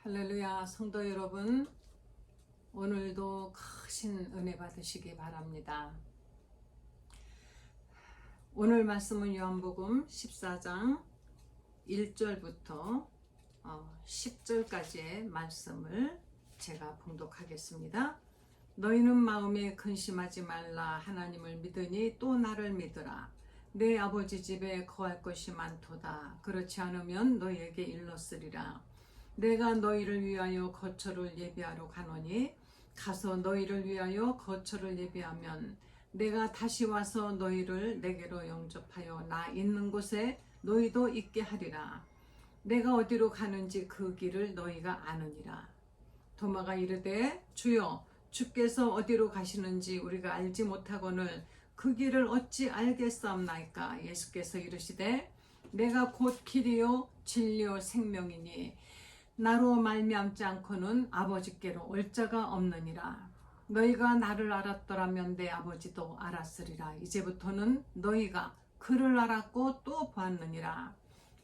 할렐루야, 성도 여러분, 오늘도 크신 은혜 받으시기 바랍니다. 오늘 말씀은 요한복음 14장 1절부터 10절까지의 말씀을 제가 봉독하겠습니다. 너희는 마음에 근심하지 말라. 하나님을 믿으니 또 나를 믿으라. 내 아버지 집에 거할 것이 많도다. 그렇지 않으면 너희에게 일렀으리라. 내가 너희를 위하여 거처를 예비하러 가노니 가서 너희를 위하여 거처를 예비하면 내가 다시 와서 너희를 내게로 영접하여 나 있는 곳에 너희도 있게 하리라. 내가 어디로 가는지 그 길을 너희가 아느니라. 도마가 이르되 주여, 주께서 어디로 가시는지 우리가 알지 못하거늘 그 길을 어찌 알겠사옵나이까. 예수께서 이르시되 내가 곧 길이요 진리요 생명이니 나로 말미암지 않고는 아버지께로 올 자가 없느니라. 너희가 나를 알았더라면 내 아버지도 알았으리라. 이제부터는 너희가 그를 알았고 또 보았느니라.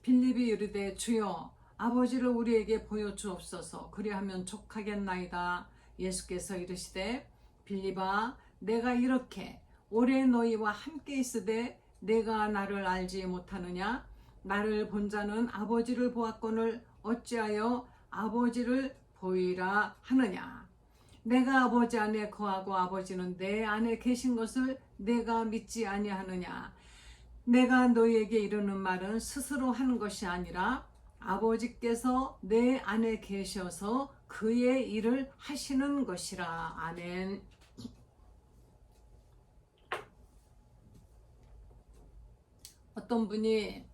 빌립이 이르되 주여, 아버지를 우리에게 보여주옵소서. 그리하면 족하겠나이다. 예수께서 이르시되 빌립아, 내가 이렇게 오래 너희와 함께 있으되 내가 나를 알지 못하느냐? 나를 본 자는 아버지를 보았거늘 어찌하여 아버지를 보이라 하느냐. 내가 아버지 안에 거하고 아버지는 내 안에 계신 것을 내가 믿지 아니하느냐. 내가 너희에게 이르는 말은 스스로 하는 것이 아니라 아버지께서 내 안에 계셔서 그의 일을 하시는 것이라. 아멘. 어떤 분이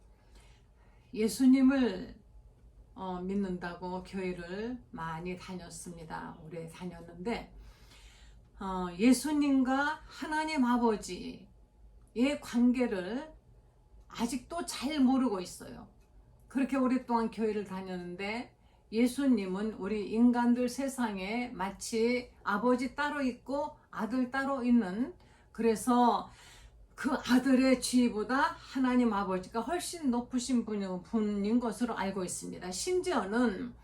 예수님을 믿는다고 교회를 많이 다녔습니다. 오래 다녔는데 예수님과 하나님 아버지의 관계를 아직도 잘 모르고 있어요. 그렇게 오랫동안 교회를 다녔는데 예수님은 우리 인간들 세상에 마치 아버지 따로 있고 아들 따로 있는, 그래서 그 아들의 지위보다 하나님 아버지가 훨씬 높으신 분인 것으로 알고 있습니다. 심지어는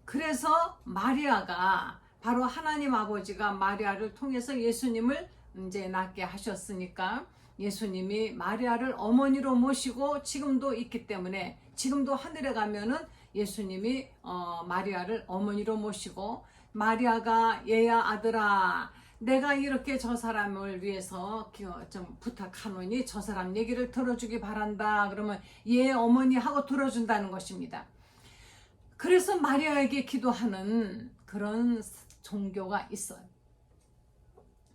그래서 마리아가, 바로 하나님 아버지가 마리아를 통해서 예수님을 이제 낳게 하셨으니까 예수님이 마리아를 어머니로 모시고 지금도 있기 때문에, 지금도 하늘에 가면은 예수님이 마리아를 어머니로 모시고, 마리아가 얘야 아들아, 내가 이렇게 저 사람을 위해서 좀 부탁하노니 저 사람 얘기를 들어주기 바란다. 그러면 얘 어머니 하고 들어준다는 것입니다. 그래서 마리아에게 기도하는 그런 종교가 있어요.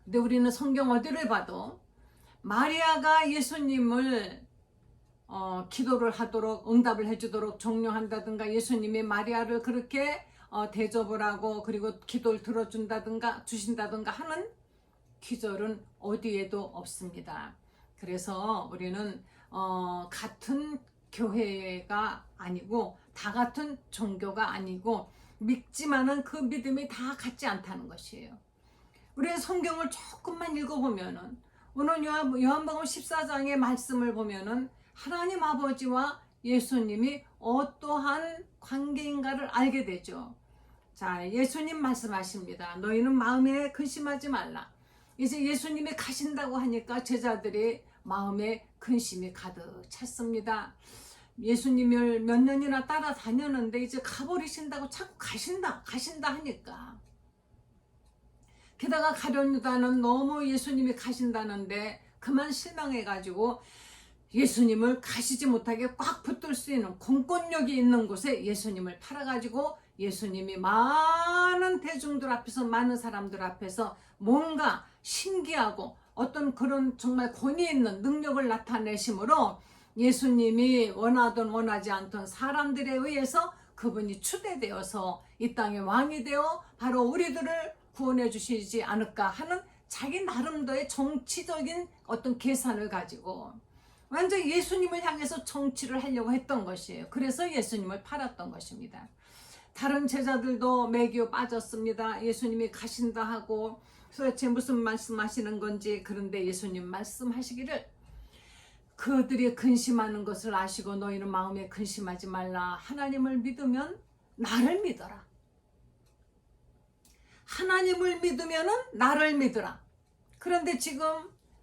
근데 우리는 성경 어디를 봐도 마리아가 예수님을 기도를 하도록, 응답을 해주도록 종료한다든가, 예수님이 마리아를 그렇게 대접을 하고 그리고 기도를 들어준다든가 주신다든가 하는 기절은 어디에도 없습니다. 그래서 우리는 같은 교회가 아니고 다 같은 종교가 아니고 믿지만은 그 믿음이 다 같지 않다는 것이에요. 우리는 성경을 조금만 읽어보면은, 오늘 요한복음 14장의 말씀을 보면은 하나님 아버지와 예수님이 어떠한 관계인가를 알게 되죠. 자, 예수님 말씀하십니다. 너희는 마음에 근심하지 말라. 이제 예수님이 가신다고 하니까 제자들이 마음에 근심이 가득 찼습니다. 예수님을 몇 년이나 따라다녔는데 이제 가버리신다고 자꾸 가신다 하니까, 게다가 가룟유다는 너무 예수님이 가신다는데 그만 실망해가지고 예수님을 가시지 못하게 꽉 붙들 수 있는 공권력이 있는 곳에 예수님을 팔아가지고 예수님이 많은 대중들 앞에서, 많은 사람들 앞에서 뭔가 신기하고 어떤 그런 정말 권위 있는 능력을 나타내심으로 예수님이 원하든 원하지 않던 사람들에 의해서 그분이 추대되어서 이 땅의 왕이 되어 바로 우리들을 구원해 주시지 않을까 하는 자기 나름대로의 정치적인 어떤 계산을 가지고 완전 예수님을 향해서 정치를 하려고 했던 것이에요. 그래서 예수님을 팔았던 것입니다. 다른 제자들도 매기어 빠졌습니다. 예수님이 가신다 하고 도대체 무슨 말씀하시는 건지. 그런데 예수님 말씀하시기를 그들이 근심하는 것을 아시고 너희는 마음에 근심하지 말라. 하나님을 믿으면 나를 믿어라. 하나님을 믿으면은 나를 믿으라. 그런데 지금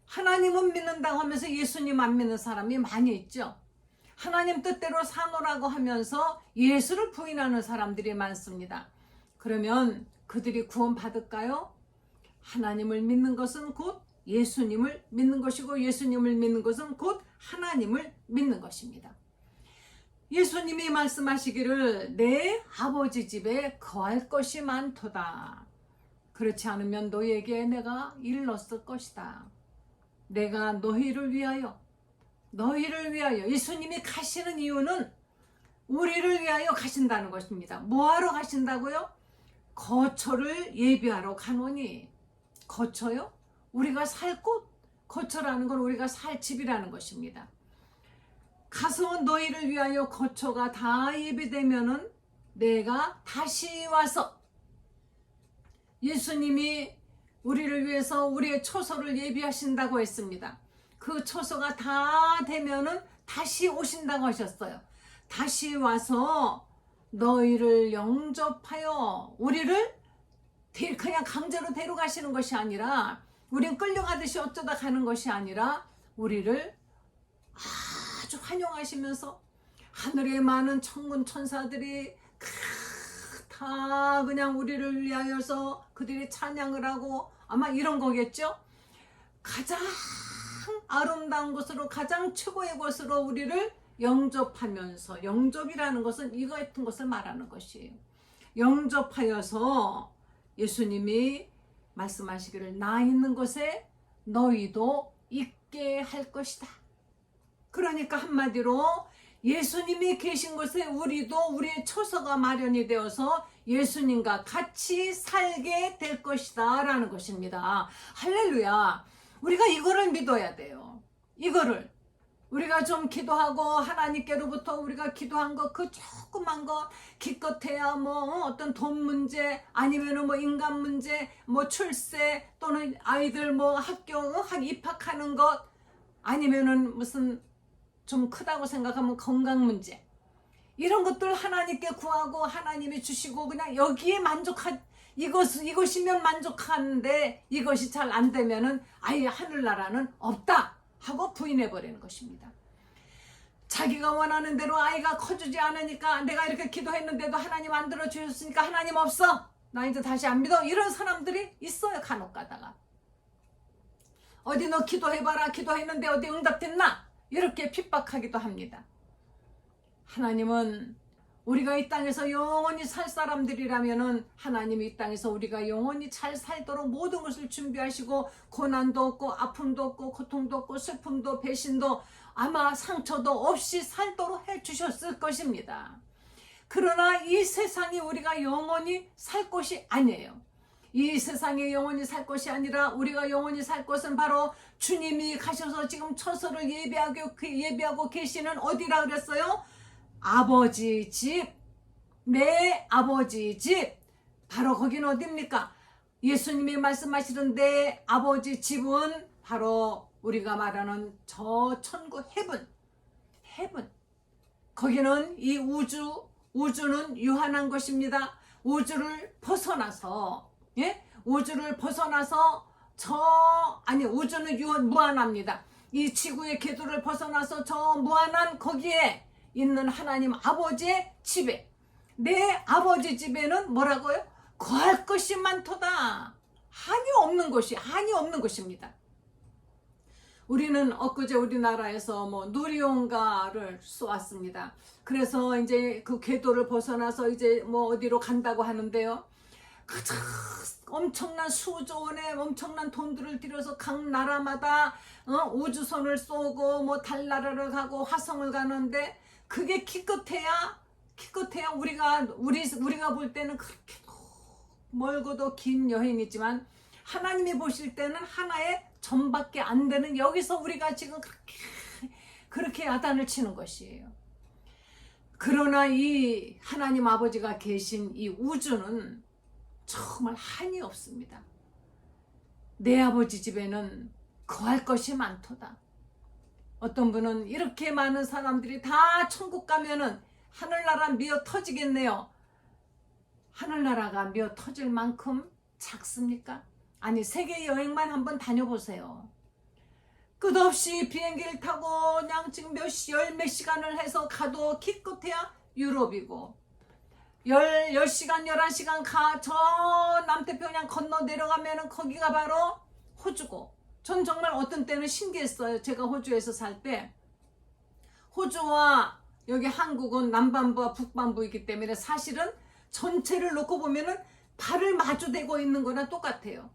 하나님은 믿는다고 하면서 예수님 안 믿는 사람이 많이 있죠. 하나님 뜻대로 사노라고 하면서 예수를 부인하는 사람들이 많습니다. 그러면 그들이 구원 받을까요? 하나님을 믿는 것은 곧 예수님을 믿는 것이고, 예수님을 믿는 것은 곧 하나님을 믿는 것입니다. 예수님이 말씀하시기를 내 아버지 집에 거할 것이 많도다. 그렇지 않으면 너희에게 내가 일렀을 것이다. 내가 너희를 위하여 예수님이 가시는 이유는 우리를 위하여 가신다는 것입니다. 뭐하러 가신다고요? 거처를 예비하러 가노니. 거처요? 우리가 살 곳? 거처라는 건 우리가 살 집이라는 것입니다. 가서 너희를 위하여 거처가 다 예비되면은 내가 다시 와서, 예수님이 우리를 위해서 우리의 처소를 예비하신다고 했습니다. 그 처소가 다 되면은 다시 오신다고 하셨어요. 다시 와서 너희를 영접하여, 우리를 그냥 강제로 데려가시는 것이 아니라, 우린 끌려가듯이 어쩌다 가는 것이 아니라 우리를 아주 환영하시면서 하늘에 많은 천군 천사들이 다 그냥 우리를 위하여서 그들이 찬양을 하고, 아마 이런 거겠죠. 가장 아름다운 곳으로, 가장 최고의 곳으로 우리를 영접하면서, 영접이라는 것은 이거 같은 것을 말하는 것이에요. 영접하여서 예수님이 말씀하시기를 나 있는 곳에 너희도 있게 할 것이다. 그러니까 한마디로 예수님이 계신 곳에 우리도 우리의 처소가 마련이 되어서 예수님과 같이 살게 될 것이다 라는 것입니다. 할렐루야. 우리가 이거를 믿어야 돼요. 이거를 우리가 좀 기도하고 하나님께로부터 우리가 기도한 것, 그 조그만 것, 기껏해야 뭐 어떤 돈 문제, 아니면은 뭐 인간 문제, 뭐 출세, 또는 아이들 뭐 학교 입학하는 것, 아니면은 무슨 좀 크다고 생각하면 건강 문제, 이런 것들 하나님께 구하고 하나님이 주시고 그냥 여기에 이것이면 만족하는데, 이것이 잘 안 되면은 아예 하늘나라는 없다 하고 부인해버리는 것입니다. 자기가 원하는 대로 아이가 커지지 않으니까, 내가 이렇게 기도했는데도 하나님 안 들어주셨으니까 하나님 없어, 나 이제 다시 안 믿어, 이런 사람들이 있어요. 간혹 가다가 어디 너 기도해봐라, 기도했는데 어디 응답됐나, 이렇게 핍박하기도 합니다. 하나님은 우리가 이 땅에서 영원히 살 사람들이라면은 하나님이 이 땅에서 우리가 영원히 잘 살도록 모든 것을 준비하시고, 고난도 없고 아픔도 없고 고통도 없고 슬픔도 배신도 아마 상처도 없이 살도록 해주셨을 것입니다. 그러나 이 세상이 우리가 영원히 살 곳이 아니에요. 이 세상에 영원히 살 것이 아니라 우리가 영원히 살 것은 바로 주님이 가셔서 지금 처소를 예비하고 계시는 어디라 그랬어요? 아버지 집, 내 아버지 집. 바로 거기는 어디입니까? 예수님이 말씀하시는 내 아버지 집은 바로 우리가 말하는 저 천국, 헤븐. 거기는 이 우주는 유한한 것입니다. 우주를 벗어나서, 우주를 벗어나서 우주는 무한합니다. 이 지구의 궤도를 벗어나서 저 무한한 거기에 있는 하나님 아버지의 집에, 내 아버지 집에는 뭐라고요? 거할 것이 많도다. 한이 없는 것입니다. 우리는 엊그제 우리나라에서 뭐 누리용가를 쏘았습니다. 그래서 이제 그 궤도를 벗어나서 이제 뭐 어디로 간다고 하는데요. 가장 엄청난 수조 원의 엄청난 돈들을 들여서 각 나라마다 우주선을 쏘고 뭐 달나라를 가고 화성을 가는데, 그게 기껏해야 우리가 볼 때는 그렇게 멀고도 긴 여행이지만 하나님이 보실 때는 하나의 점밖에 안 되는, 여기서 우리가 지금 그렇게 야단을 치는 것이에요. 그러나 이 하나님 아버지가 계신 이 우주는 정말 한이 없습니다. 내 아버지 집에는 거할 것이 많도다. 어떤 분은 이렇게 많은 사람들이 다 천국 가면은 하늘나라 미어 터지겠네요. 하늘나라가 미어 터질 만큼 작습니까? 아니, 세계 여행만 한번 다녀보세요. 끝없이 비행기를 타고 그냥 지금 열 몇 시간을 해서 가도 기껏해야 유럽이고, 10시간, 11시간 저 남태평양 건너 내려가면은 거기가 바로 호주고, 전 정말 어떤 때는 신기했어요. 제가 호주에서 살 때, 호주와 여기 한국은 남반부와 북반부이기 때문에 사실은 전체를 놓고 보면은 발을 마주대고 있는 거나 똑같아요.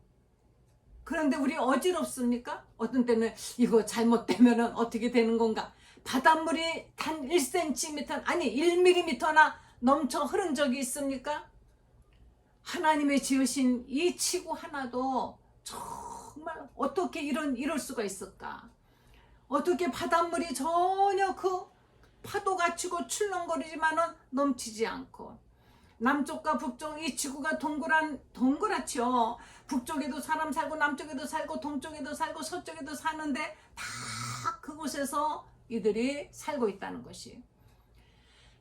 그런데 우리 어지럽습니까? 어떤 때는 이거 잘못되면 어떻게 되는 건가? 바닷물이 단 1cm, 아니 1mm나 넘쳐 흐른 적이 있습니까? 하나님의 지으신 이 지구 하나도 정말 어떻게 이럴 수가 있을까? 어떻게 바닷물이 전혀 그 파도가 치고 출렁거리지만은 넘치지 않고, 남쪽과 북쪽 이 지구가 동그랗죠. 북쪽에도 사람 살고 남쪽에도 살고 동쪽에도 살고 서쪽에도 사는데 다 그곳에서 이들이 살고 있다는 것이,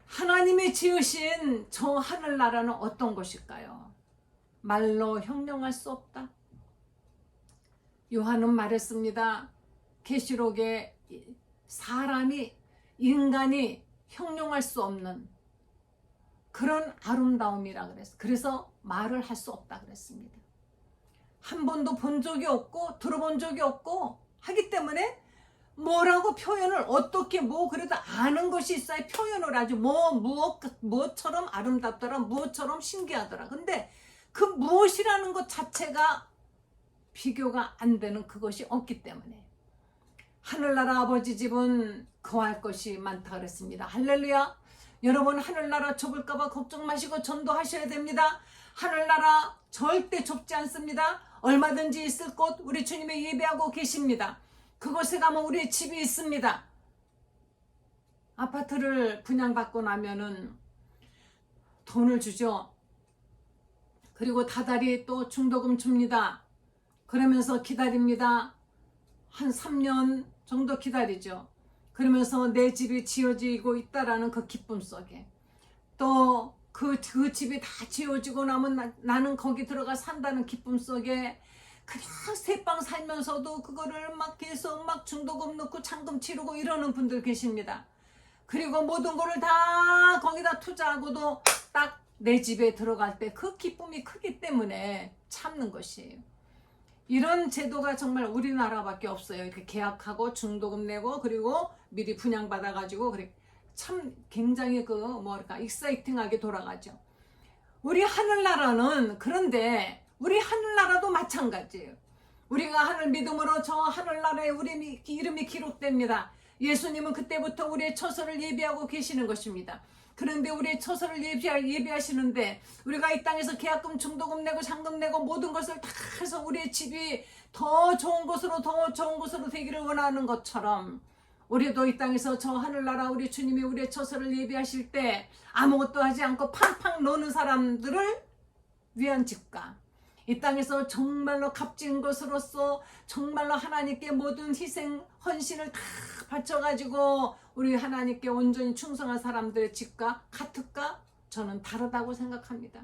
하나님이 지으신 저 하늘나라는 어떤 것일까요? 말로 형용할 수 없다. 요한은 말했습니다. 계시록에 인간이 형용할 수 없는 그런 아름다움이라 그랬어요. 그래서 말을 할 수 없다 그랬습니다. 한 번도 본 적이 없고 들어본 적이 없고 하기 때문에 뭐라고 표현을 어떻게 그래도 아는 것이 있어야 표현을 하죠. 무엇처럼 아름답더라, 무엇처럼 신기하더라. 근데 그 무엇이라는 것 자체가 비교가 안 되는 그것이 없기 때문에 하늘나라 아버지 집은 거할 것이 많다 그랬습니다. 할렐루야. 여러분, 하늘나라 좁을까봐 걱정 마시고 전도하셔야 됩니다. 하늘나라 절대 좁지 않습니다. 얼마든지 있을 곳 우리 주님이 예배하고 계십니다. 그곳에 가면 우리의 집이 있습니다. 아파트를 분양받고 나면은 돈을 주죠. 그리고 다달이 또 중도금 줍니다. 그러면서 기다립니다. 한 3년 정도 기다리죠. 그러면서 내 집이 지어지고 있다라는 그 기쁨 속에, 또 그 집이 다 지어지고 나면 나는 거기 들어가 산다는 기쁨 속에 그냥 새빵 살면서도 그거를 막 계속 막 중도금 넣고 잔금 치르고 이러는 분들 계십니다. 그리고 모든 거를 다 거기다 투자하고도 딱 내 집에 들어갈 때 그 기쁨이 크기 때문에 참는 것이에요. 이런 제도가 정말 우리나라밖에 없어요. 이렇게 계약하고 중도금 내고 그리고 미리 분양받아가지고 그래 참 굉장히 익사이팅하게 돌아가죠. 우리 하늘나라는, 그런데 우리 하늘나라도 마찬가지예요. 우리가 하늘 믿음으로 저 하늘나라에 우리 이름이 기록됩니다. 예수님은 그때부터 우리의 처소를 예비하고 계시는 것입니다. 그런데 우리의 처소를 예비하시는데 우리가 이 땅에서 계약금, 중도금 내고 잔금 내고 모든 것을 다 해서 우리의 집이 더 좋은 곳으로 되기를 원하는 것처럼, 우리도 이 땅에서 저 하늘나라 우리 주님이 우리의 처소를 예비하실 때 아무것도 하지 않고 팡팡 노는 사람들을 위한 집과, 이 땅에서 정말로 값진 것으로서 정말로 하나님께 모든 희생, 헌신을 다 바쳐가지고 우리 하나님께 온전히 충성한 사람들의 집과 같을까? 저는 다르다고 생각합니다.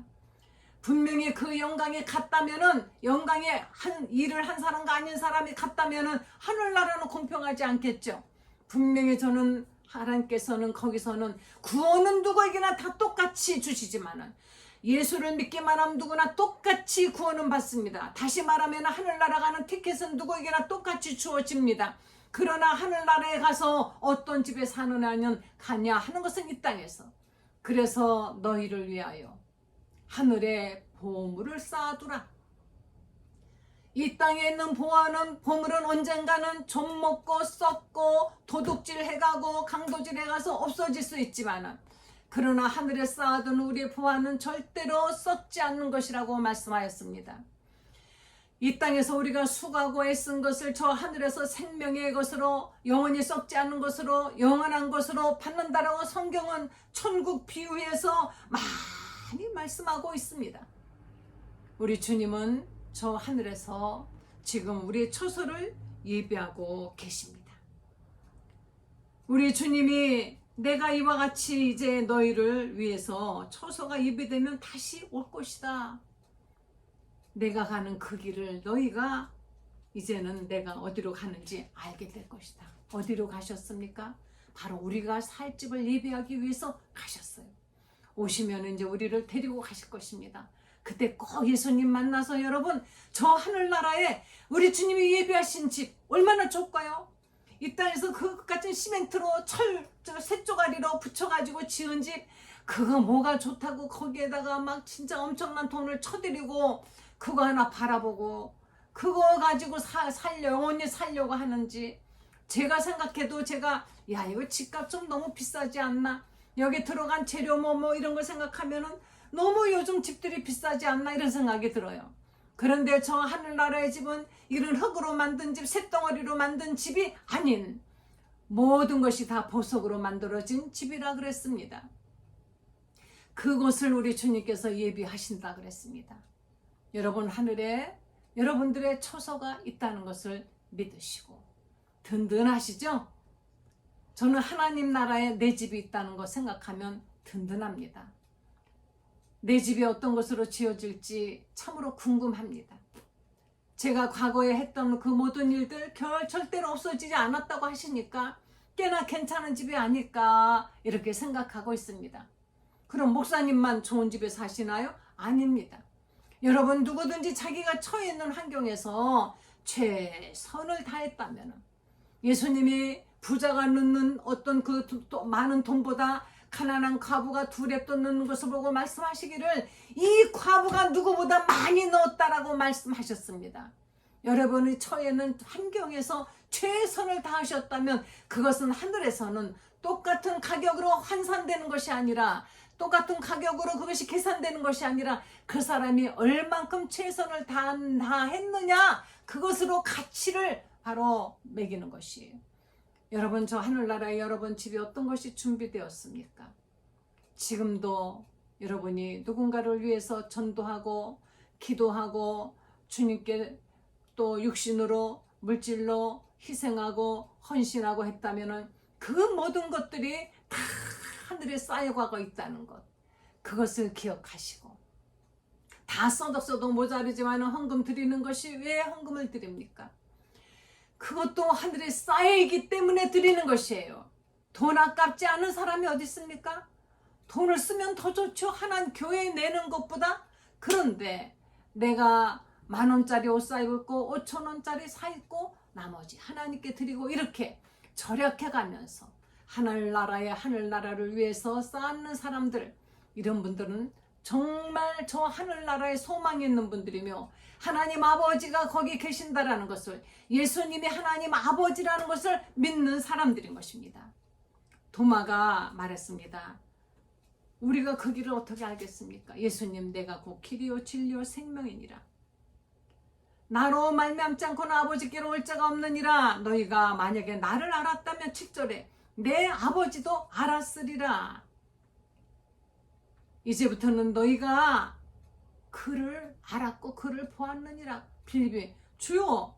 분명히 그 영광이 같다면은, 영광에 일을 한 사람과 아닌 사람이 같다면은 하늘나라는 공평하지 않겠죠. 분명히 저는 하나님께서는 거기서는 구원은 누구에게나 다 똑같이 주시지만은 예수를 믿기만 하면 누구나 똑같이 구원은 받습니다. 다시 말하면 하늘나라 가는 티켓은 누구에게나 똑같이 주어집니다. 그러나 하늘나라에 가서 어떤 집에 가냐 하는 것은 이 땅에서. 그래서 너희를 위하여 하늘에 보물을 쌓아두라. 이 땅에 있는 보물은 언젠가는 좀 먹고 썩고 도둑질 해가고 강도질 해가서 없어질 수 있지만은, 그러나 하늘에 쌓아둔 우리의 보화는 절대로 썩지 않는 것이라고 말씀하였습니다. 이 땅에서 우리가 수고하고 애쓴 것을 저 하늘에서 생명의 것으로, 영원히 썩지 않는 것으로, 영원한 것으로 받는다라고 성경은 천국 비유해서 많이 말씀하고 있습니다. 우리 주님은 저 하늘에서 지금 우리의 처소를 예비하고 계십니다. 우리 주님이 내가 이와 같이 이제 너희를 위해서 처소가 예비되면 다시 올 것이다. 내가 가는 그 길을 너희가 이제는 내가 어디로 가는지 알게 될 것이다. 어디로 가셨습니까? 바로 우리가 살 집을 예비하기 위해서 가셨어요. 오시면 이제 우리를 데리고 가실 것입니다. 그때 꼭 예수님 만나서 여러분, 저 하늘나라에 우리 주님이 예비하신 집 얼마나 좋을까요? 이 땅에서 그 같은 시멘트로 새 쪼가리로 붙여가지고 지은 집, 그거 뭐가 좋다고 거기에다가 막 진짜 엄청난 돈을 쳐드리고 그거 하나 바라보고 그거 가지고 영원히 살려고 하는지, 제가 생각해도 야, 이거 집값 좀 너무 비싸지 않나? 여기 들어간 재료 뭐 이런 거 생각하면은 너무 요즘 집들이 비싸지 않나 이런 생각이 들어요. 그런데 저 하늘나라의 집은 이런 흙으로 만든 집, 쇳덩어리로 만든 집이 아닌 모든 것이 다 보석으로 만들어진 집이라 그랬습니다. 그것을 우리 주님께서 예비하신다 그랬습니다. 여러분, 하늘에 여러분들의 처소가 있다는 것을 믿으시고 든든하시죠? 저는 하나님 나라에 내 집이 있다는 거 생각하면 든든합니다. 내 집이 어떤 것으로 지어질지 참으로 궁금합니다. 제가 과거에 했던 그 모든 일들 절대로 없어지지 않았다고 하시니까 꽤나 괜찮은 집이 아닐까 이렇게 생각하고 있습니다. 그럼 목사님만 좋은 집에 사시나요? 아닙니다. 여러분, 누구든지 자기가 처해 있는 환경에서 최선을 다했다면, 예수님이 부자가 넣는 어떤 그 많은 돈보다 가난한 과부가 2랩 넣는 것을 보고 말씀하시기를 이 과부가 누구보다 많이 넣었다라고 말씀하셨습니다. 여러분이 처해 있는 환경에서 최선을 다하셨다면 그것은 하늘에서는 똑같은 가격으로 환산되는 것이 아니라, 똑같은 가격으로 그것이 계산되는 것이 아니라 그 사람이 얼만큼 최선을 다했느냐, 그것으로 가치를 바로 매기는 것이에요. 여러분, 저 하늘나라에 여러분 집이 어떤 것이 준비되었습니까? 지금도 여러분이 누군가를 위해서 전도하고 기도하고 주님께 또 육신으로 물질로 희생하고 헌신하고 했다면 그 모든 것들이 다 하늘에 쌓여가고 있다는 것, 그것을 기억하시고, 다 써도 모자르지만 헌금 드리는 것이 왜 헌금을 드립니까? 그것도 하늘에 쌓여있기 때문에 드리는 것이에요. 돈 아깝지 않은 사람이 어디 있습니까? 돈을 쓰면 더 좋죠. 하나님 교회에 내는 것보다. 그런데 내가 10,000원짜리 옷 사 입고 5,000원짜리 사 입고 나머지 하나님께 드리고 이렇게 절약해 가면서 하늘나라를 위해서 쌓는 사람들, 이런 분들은 정말 저 하늘나라에 소망이 있는 분들이며 하나님 아버지가 거기 계신다라는 것을, 예수님이 하나님 아버지라는 것을 믿는 사람들인 것입니다. 도마가 말했습니다. 우리가 그 길을 어떻게 알겠습니까? 예수님, 내가 곧 길이요 진리요 생명이니라. 나로 말미암지 않고는 아버지께로 올 자가 없느니라. 너희가 만약에 나를 알았다면 7절에 내 아버지도 알았으리라. 이제부터는 너희가 그를 알았고 그를 보았느니라. 빌립이, 주여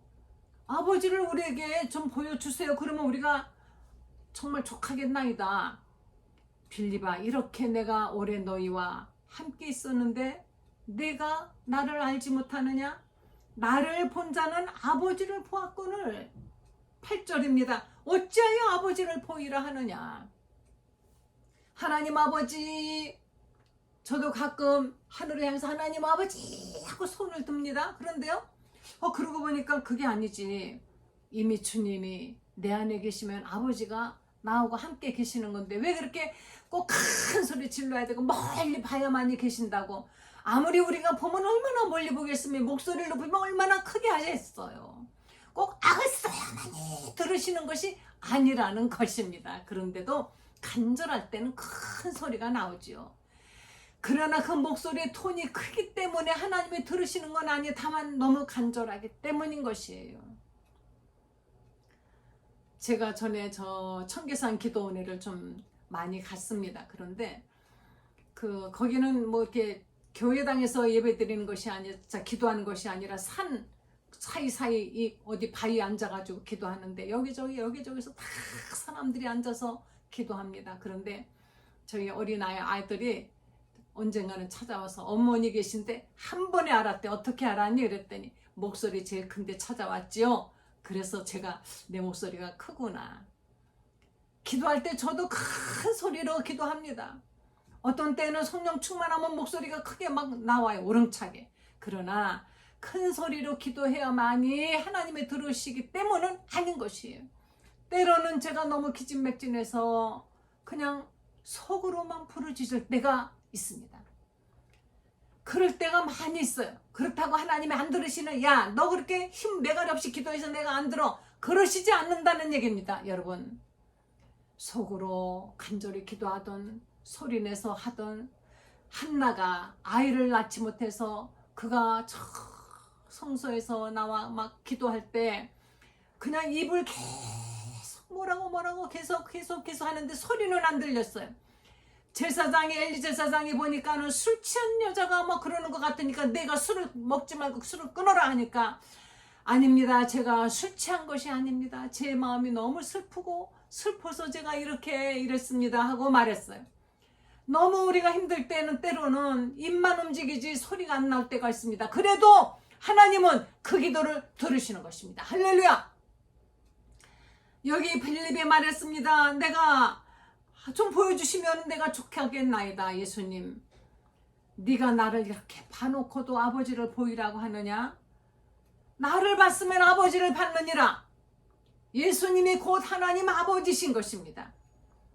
아버지를 우리에게 좀 보여주세요. 그러면 우리가 정말 족하겠나이다. 빌립아, 이렇게 내가 오래 너희와 함께 있었는데 내가 나를 알지 못하느냐? 나를 본 자는 아버지를 보았거늘. 8절입니다. 어찌하여 아버지를 보이라 하느냐? 하나님 아버지, 저도 가끔 하늘을 향해서 하나님 아버지 하고 손을 듭니다. 그런데요, 그러고 보니까 그게 아니지. 이미 주님이 내 안에 계시면 아버지가 나하고 함께 계시는 건데 왜 그렇게 꼭 큰 소리 질러야 되고 멀리 봐야만이 계신다고. 아무리 우리가 보면 얼마나 멀리 보겠으면 목소리를 높이면 얼마나 크게 하겠어요. 꼭 아그써야만이 들으시는 것이 아니라는 것입니다. 그런데도 간절할 때는 큰 소리가 나오지요. 그러나 그 목소리의 톤이 크기 때문에 하나님이 들으시는 건 아니에요. 다만 너무 간절하기 때문인 것이에요. 제가 전에 저 청계산 기도원회를 좀 많이 갔습니다. 그런데 거기는 뭐 이렇게 교회당에서 예배 드리는 것이 아니라, 기도하는 것이 아니라 산 사이사이 어디 바위에 앉아가지고 기도하는데 여기저기서 다 사람들이 앉아서 기도합니다. 그런데 저희 어린 아이들이 언젠가는 찾아와서 어머니 계신데 한 번에 알았대. 어떻게 알았니? 그랬더니 목소리 제일 큰데 찾아왔지요. 그래서 제가 내 목소리가 크구나. 기도할 때 저도 큰 소리로 기도합니다. 어떤 때는 성령 충만하면 목소리가 크게 막 나와요. 우렁차게. 그러나 큰 소리로 기도해야만이 하나님의 들으시기 때문은 아닌 것이에요. 때로는 제가 너무 기진맥진해서 그냥 속으로만 부르짖을 때가 있습니다. 그럴 때가 많이 있어요. 그렇다고 하나님이 안 들으시는, 야, 너 그렇게 힘 매가리 없이 기도해서 내가 안 들어, 그러시지 않는다는 얘기입니다. 여러분, 속으로 간절히 기도하던, 소리내서 하던 한나가 아이를 낳지 못해서 그가 저 성소에서 나와 막 기도할 때 그냥 입을 계속 뭐라고 계속 하는데 소리는 안 들렸어요. 제사장이, 엘리 제사장이 보니까는 술 취한 여자가 뭐 그러는 것 같으니까 내가 술을 먹지 말고 술을 끊어라 하니까, 아닙니다. 제가 술 취한 것이 아닙니다. 제 마음이 너무 슬퍼서 제가 이렇게 이랬습니다 하고 말했어요. 너무 우리가 힘들 때는 때로는 입만 움직이지 소리가 안 나올 때가 있습니다. 그래도 하나님은 그 기도를 들으시는 것입니다. 할렐루야. 여기 빌립에 말했습니다. 내가 좀 보여주시면 내가 좋게 하겠나이다. 예수님, 네가 나를 이렇게 봐놓고도 아버지를 보이라고 하느냐? 나를 봤으면 아버지를 봤느니라. 예수님이 곧 하나님 아버지신 것입니다.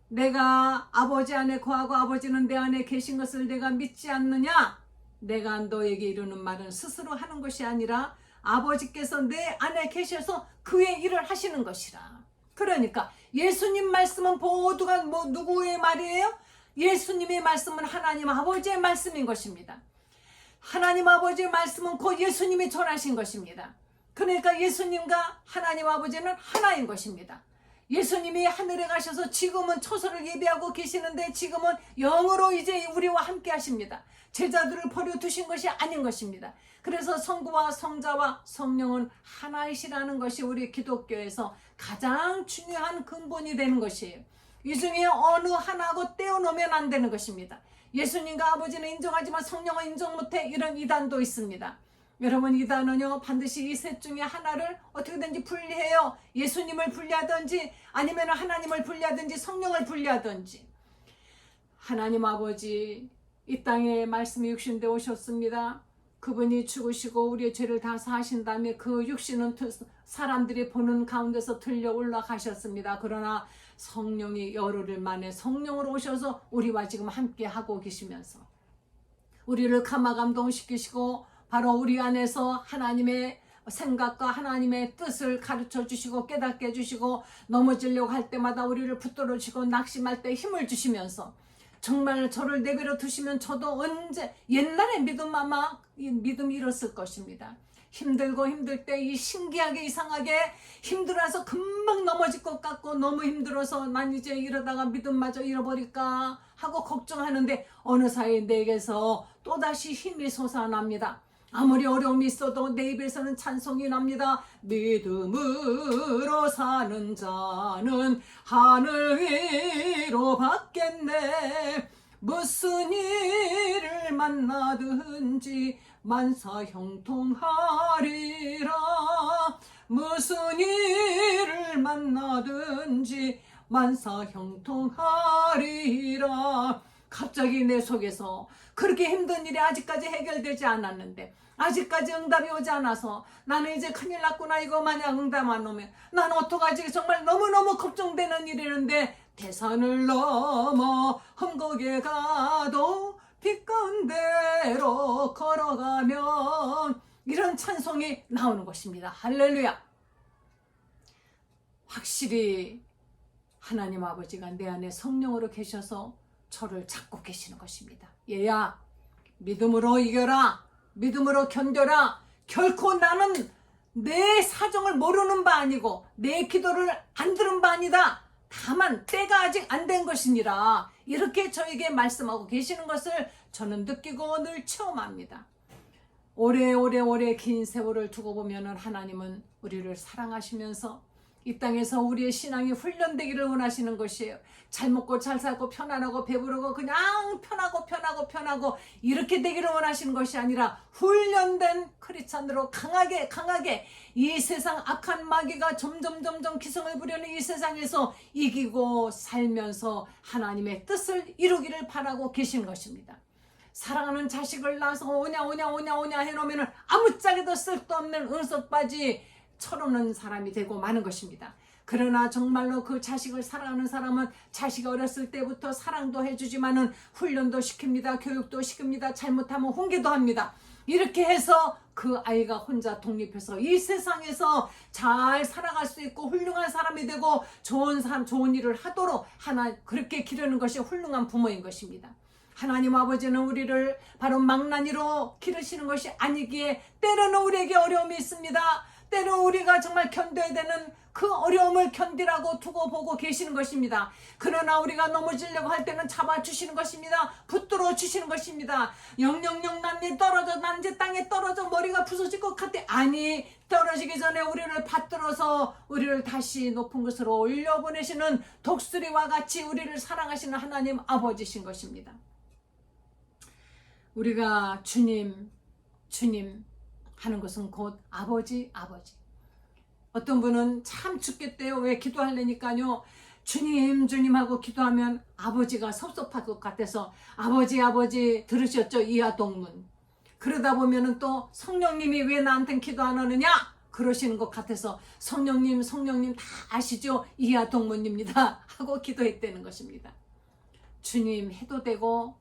내가 아버지 안에 거하고 아버지는 내 안에 계신 것을 내가 믿지 않느냐? 내가 너에게 이르는 말은 스스로 하는 것이 아니라 아버지께서 내 안에 계셔서 그의 일을 하시는 것이라. 그러니까 예수님 말씀은 모두가 누구의 말이에요? 예수님의 말씀은 하나님 아버지의 말씀인 것입니다. 하나님 아버지의 말씀은 곧 예수님이 전하신 것입니다. 그러니까 예수님과 하나님 아버지는 하나인 것입니다. 예수님이 하늘에 가셔서 지금은 초소를 예비하고 계시는데 지금은 영으로 이제 우리와 함께 하십니다. 제자들을 버려두신 것이 아닌 것입니다. 그래서 성부와 성자와 성령은 하나이시라는 것이 우리 기독교에서 가장 중요한 근본이 되는 것이에요. 이 중에 어느 하나고 떼어놓으면 안 되는 것입니다. 예수님과 아버지는 인정하지만 성령은 인정 못해, 이런 이단도 있습니다. 여러분, 이단은요 반드시 이 셋 중에 하나를 어떻게든지 분리해요. 예수님을 분리하든지 아니면 하나님을 분리하든지 성령을 분리하든지. 하나님 아버지 이 땅에 말씀이 육신되어 오셨습니다. 그분이 죽으시고 우리의 죄를 다 사하신 다음에 그 육신은 사람들이 보는 가운데서 들려 올라가셨습니다. 그러나 성령이 열흘 만에 성령으로 오셔서 우리와 지금 함께 하고 계시면서 우리를 감화감동시키시고 바로 우리 안에서 하나님의 생각과 하나님의 뜻을 가르쳐 주시고 깨닫게 해주시고 넘어지려고 할 때마다 우리를 붙들어 주시고 낙심할 때 힘을 주시면서 정말 저를 내버려 두시면 저도 언제 옛날에 믿음이 잃었을 것입니다. 힘들고 힘들 때 이 신기하게 이상하게 힘들어서 금방 넘어질 것 같고 너무 힘들어서 난 이제 이러다가 믿음마저 잃어버릴까 하고 걱정하는데 어느 사이에 내게서 또다시 힘이 솟아납니다. 아무리 어려움이 있어도 내 입에서는 찬송이 납니다. 믿음으로 사는 자는 하늘 위로 받겠네. 무슨 일을 만나든지 만사 형통하리라. 무슨 일을 만나든지 만사 형통하리라. 갑자기 내 속에서 그렇게 힘든 일이 아직까지 해결되지 않았는데, 아직까지 응답이 오지 않아서 나는 이제 큰일 났구나, 이거 만약 응답 안 오면 나는 어떡하지, 정말 너무너무 걱정되는 일이는데, 대산을 넘어 험곡에 가도 빛 가운데로 걸어가면, 이런 찬송이 나오는 것입니다. 할렐루야. 확실히 하나님 아버지가 내 안에 성령으로 계셔서 저를 잡고 계시는 것입니다. 얘야, 믿음으로 이겨라. 믿음으로 견뎌라. 결코 나는 내 사정을 모르는 바 아니고 내 기도를 안 들은 바 아니다. 다만 때가 아직 안 된 것이니라. 이렇게 저에게 말씀하고 계시는 것을 저는 느끼고 늘 체험합니다. 오래 긴 세월을 두고 보면 하나님은 우리를 사랑하시면서 이 땅에서 우리의 신앙이 훈련되기를 원하시는 것이에요. 잘 먹고 잘 살고 편안하고 배부르고 그냥 편하고 이렇게 되기를 원하시는 것이 아니라 훈련된 크리스찬으로 강하게 이 세상 악한 마귀가 점점 기승을 부리는 이 세상에서 이기고 살면서 하나님의 뜻을 이루기를 바라고 계신 것입니다. 사랑하는 자식을 낳아서 오냐 해놓으면 아무짝에도 쓸데없는 은석바지 철없는 사람이 되고 마는 것입니다. 그러나 정말로 그 자식을 사랑하는 사람은 자식이 어렸을 때부터 사랑도 해주지만은 훈련도 시킵니다. 교육도 시킵니다. 잘못하면 훈계도 합니다. 이렇게 해서 그 아이가 혼자 독립해서 이 세상에서 잘 살아갈 수 있고 훌륭한 사람이 되고 좋은 일을 하도록 그렇게 기르는 것이 훌륭한 부모인 것입니다. 하나님 아버지는 우리를 바로 망나니로 기르시는 것이 아니기에 때로는 우리에게 어려움이 있습니다. 때로 우리가 정말 견뎌야 되는 그 어려움을 견디라고 두고 보고 계시는 것입니다. 그러나 우리가 넘어지려고 할 때는 잡아주시는 것입니다. 붙들어 주시는 것입니다. 영영영 난리 떨어져 난제 땅에 떨어져 머리가 부서질 것 같아. 아니, 떨어지기 전에 우리를 받들어서 우리를 다시 높은 곳으로 올려보내시는 독수리와 같이 우리를 사랑하시는 하나님 아버지신 것입니다. 우리가 주님 하는 것은 곧 아버지. 어떤 분은 참 죽겠대요. 왜 기도하려니까요. 주님 하고 기도하면 아버지가 섭섭할 것 같아서 아버지 들으셨죠? 이하동문. 그러다 보면은 또 성령님이 왜 나한텐 기도 안 하느냐? 그러시는 것 같아서 성령님 다 아시죠? 이하동문입니다. 하고 기도했다는 것입니다. 주님 해도 되고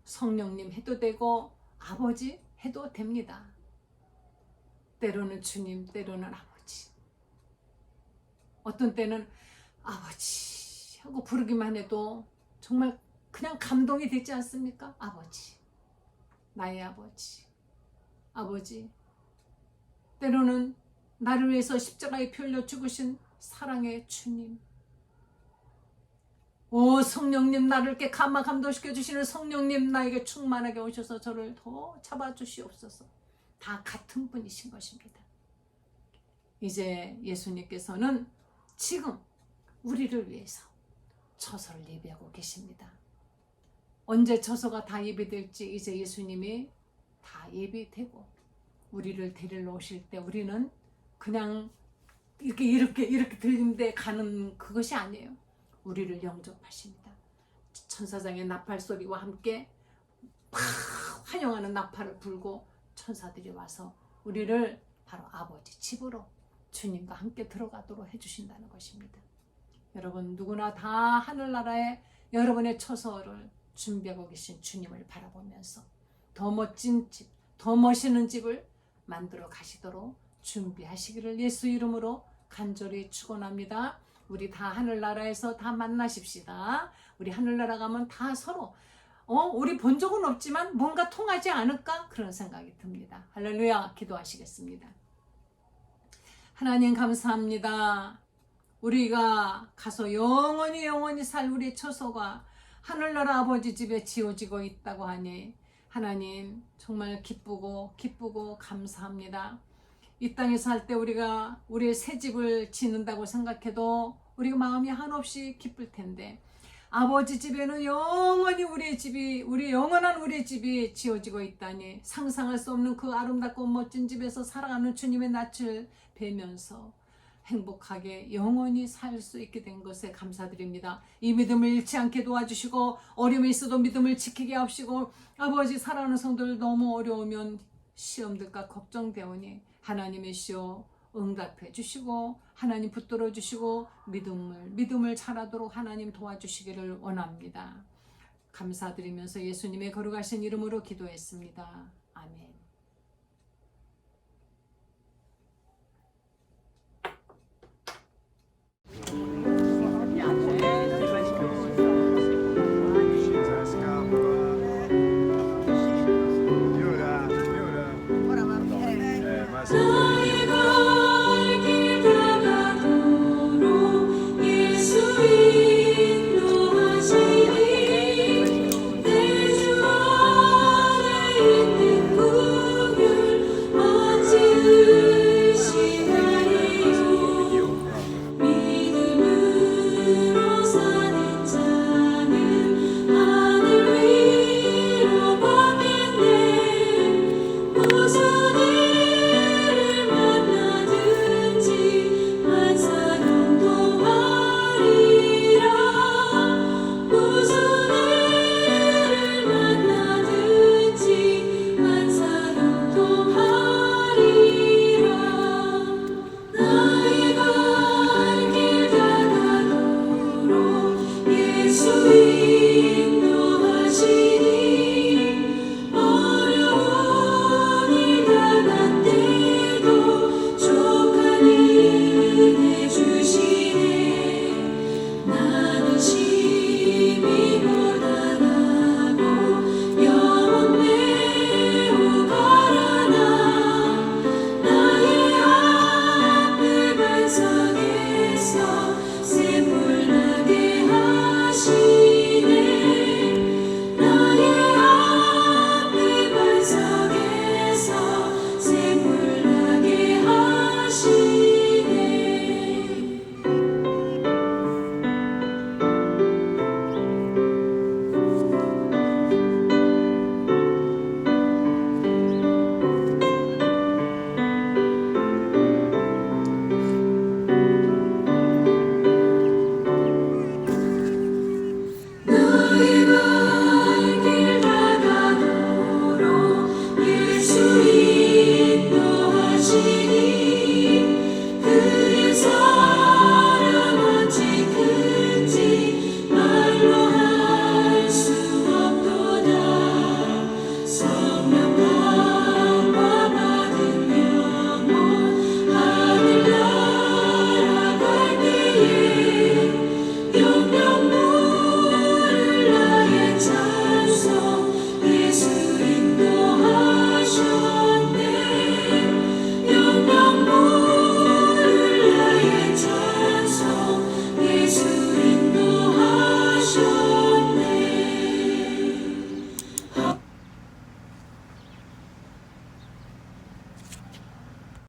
성령님 해도 되고 아버지 해도 됩니다. 때로는 주님, 때로는 아버지. 어떤 때는 아버지 하고 부르기만 해도 정말 그냥 감동이 되지 않습니까? 아버지, 나의 아버지. 때로는 나를 위해서 십자가에 피 흘려 죽으신 사랑의 주님. 오 성령님, 나를 이렇게 감동시켜 주시는 성령님, 나에게 충만하게 오셔서 저를 더 잡아주시옵소서. 다 같은 분이신 것입니다. 이제 예수님께서는 지금 우리를 위해서 처소를 예비하고 계십니다. 언제 처소가 다 예비될지 이제 예수님이 다 예비되고 우리를 데리러 오실 때 우리는 그냥 이렇게 들리는데 가는 그것이 아니에요. 우리를 영접하십니다. 천사장의 나팔 소리와 함께 팍 환영하는 나팔을 불고 천사들이 와서 우리를 바로 아버지 집으로 주님과 함께 들어가도록 해주신다는 것입니다. 여러분 누구나 다 하늘나라에 여러분의 처소를 준비하고 계신 주님을 바라보면서 더 멋진 집, 더 멋있는 집을 만들어 가시도록 준비하시기를 예수 이름으로 간절히 축원합니다. 우리 다 하늘나라에서 다 만나십시다. 우리 하늘나라 가면 다 서로 우리 본 적은 없지만 뭔가 통하지 않을까? 그런 생각이 듭니다. 할렐루야. 기도하시겠습니다. 하나님 감사합니다. 우리가 가서 영원히 살 우리의 처소가 하늘나라 아버지 집에 지어지고 있다고 하니 하나님 정말 기쁘고 감사합니다. 이 땅에 살 때 우리가 우리의 새 집을 짓는다고 생각해도 우리가 마음이 한없이 기쁠 텐데 아버지 집에는 영원히 우리 영원한 우리의 집이 지어지고 있다니 상상할 수 없는 그 아름답고 멋진 집에서 살아가는 주님의 낯을 뵈면서 행복하게 영원히 살 수 있게 된 것에 감사드립니다. 이 믿음을 잃지 않게 도와주시고 어려움이 있어도 믿음을 지키게 하시고 아버지 사랑하는 성도들 너무 어려우면 시험들까 걱정되오니 하나님이시여 응답해 주시고 하나님 붙들어 주시고 믿음을 잘하도록 하나님 도와주시기를 원합니다. 감사드리면서 예수님의 거룩하신 이름으로 기도했습니다.